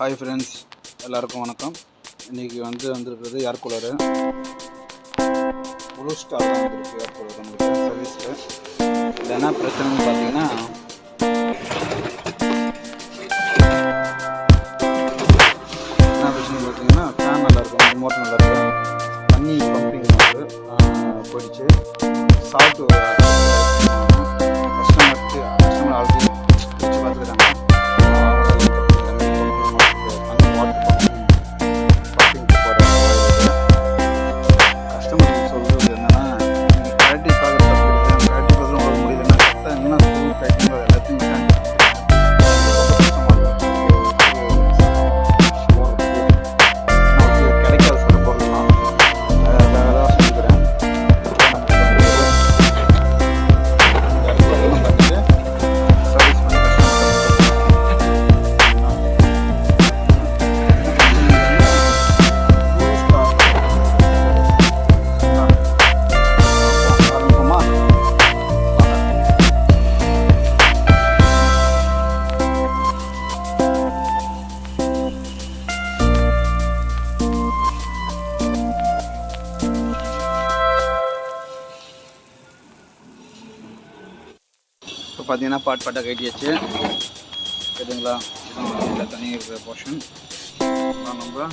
Hi friends, எல்லாருக்கும் வணக்கம். இன்றைக்கி வந்திருக்கிறது ஏர் கூலரு. ப்ளூ ஸ்டார் தான் வந்துருக்கு ஏர் கூலர் நம்மளுக்கு சர்வீஸில். இது என்ன பிரச்சனைன்னு பார்த்தீங்கன்னா, ஃபேன் நல்லாயிருக்கும், மோட்டர் நல்லாயிருக்கும், தண்ணி பம்பிங் போயிடுச்சு. சால்ட்டு கஸ்டமர் ஆல்ரெடி வச்சு பார்த்துக்கிறாங்க. இப்போ பார்த்தீங்கன்னா பாட்டாக கட்டியாச்சு. சரிங்களா, தனியாக இருக்கிற போர்ஷன் நம்ம